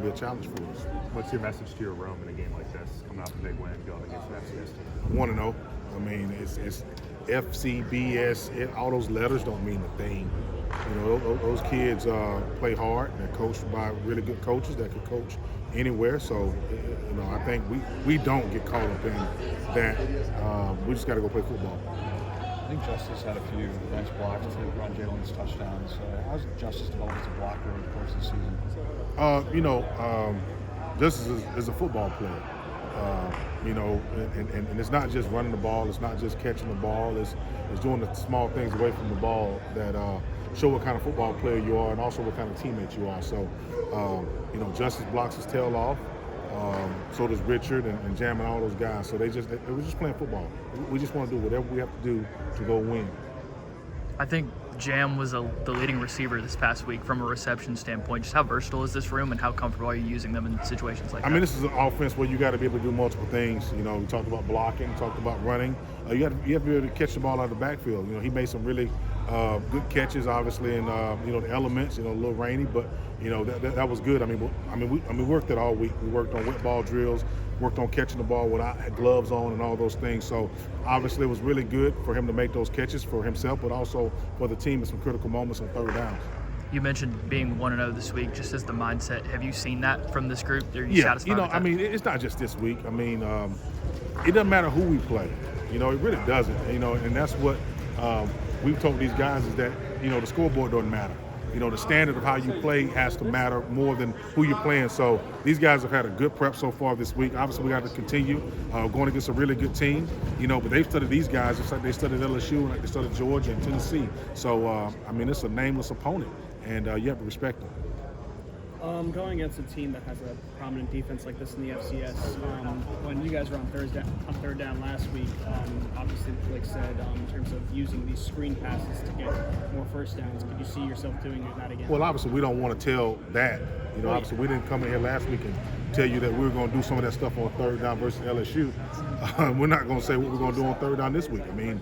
Be a challenge for us. What's your message to your room in a game like this, coming off a big win, going against an FCS team? Want to know? I mean, it's FCBS. All those letters don't mean a thing. You know, those kids play hard. They're coached by really good coaches that can coach anywhere. So, you know, I think we don't get caught up in that. We just got to go play football. I think Justice had a few nice blocks to run Jalen's touchdowns. How's Justice developed as a blocker over the course of the season? You know, Justice is a football player. You know, and it's not just running the ball. It's not just catching the ball. It's doing the small things away from the ball that show what kind of football player you are and also what kind of teammate you are. So, you know, Justice blocks his tail off. So does Richard and Jam and all those guys. So they were just playing football. We just want to do whatever we have to do to go win. I think Jam was the leading receiver this past week from a reception standpoint. Just how versatile is this room and how comfortable are you using them in situations like that? I mean, this is an offense where you got to be able to do multiple things. You know, we talked about blocking, talked about running. You have to be able to catch the ball out of the backfield. You know, he made some really good catches, obviously, in you know, the elements. You know, a little rainy, but you know that was good. I mean, we worked it all week. We worked on wet ball drills, worked on catching the ball without gloves on and all those things. So obviously, it was really good for him to make those catches for himself, but also for the team in some critical moments on third downs. You mentioned being 1-0 this week, just as the mindset. Have you seen that from this group? Are you Yeah, satisfied you know, with that? I mean, it's not just this week. I mean, it doesn't matter who we play. You know, it really doesn't. You know, and that's what we've told these guys is that, you know, the scoreboard doesn't matter. You know, the standard of how you play has to matter more than who you're playing. So these guys have had a good prep so far this week. Obviously, we got to continue going against a really good team. You know, but they've studied these guys just like they studied LSU, like they studied Georgia and Tennessee. So, I mean, it's a nameless opponent, and you have to respect them. Going against a team that has a prominent defense like this in the FCS, when you guys were on third down last week, obviously, like said, in terms of using these screen passes to get more first downs, could you see yourself doing that again? Well, obviously, we don't want to tell that. You know, obviously, we didn't come in here last week and tell you that we were going to do some of that stuff on third down versus LSU. We're not going to say what we're going to do on third down this week. I mean,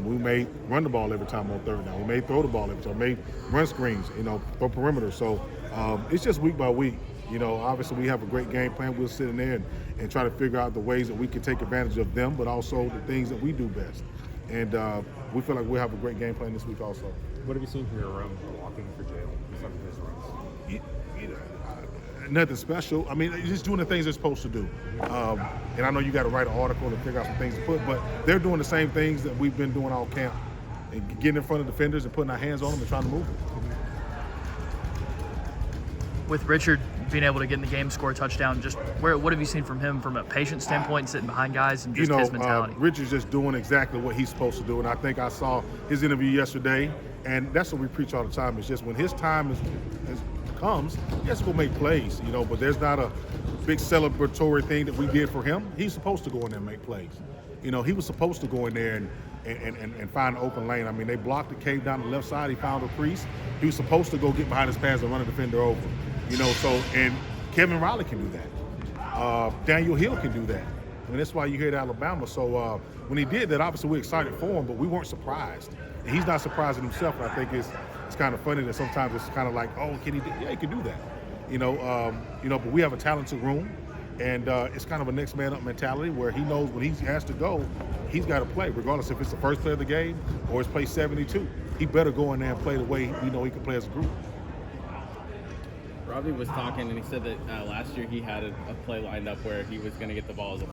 we may run the ball every time on third down. We may throw the ball every time. We may run screens, you know, throw perimeter. So it's just week by week. You know, obviously we have a great game plan. We'll sit in there and try to figure out the ways that we can take advantage of them, but also the things that we do best. And we feel like we'll have a great game plan this week also. What have you seen from your room blocking for Jalen in some of his runs? You know, nothing special. I mean, just doing the things they're supposed to do. And I know you got to write an article and figure out some things to put, but they're doing the same things that we've been doing all camp, and getting in front of defenders and putting our hands on them and trying to move them. With Richard being able to get in the game, score a touchdown, just what have you seen from him from a patient standpoint, sitting behind guys, and just his mentality? Richard's just doing exactly what he's supposed to do, and I think I saw his interview yesterday, and that's what we preach all the time. It's just when his time comes, he has to go make plays, you know, but there's not a big celebratory thing that we did for him. He's supposed to go in there and make plays. You know, he was supposed to go in there and find an open lane. I mean, they blocked the cave down the left side. He found a crease. He was supposed to go get behind his pads and run a defender over. You know, so, and Kevin Riley can do that. Daniel Hill can do that. I mean, that's why you hear at Alabama. So when he did that, obviously we're excited for him, but we weren't surprised. And he's not surprising himself. And I think it's kind of funny that sometimes it's kind of like, oh, can he do? Yeah, he can do that. You know, but we have a talented room, and it's kind of a next man up mentality where he knows when he has to go, he's got to play, regardless if it's the first play of the game or it's play 72. He better go in there and play the way we know he can play as a group. Robbie was talking, and he said that last year he had a play lined up where he was going to get the ball as a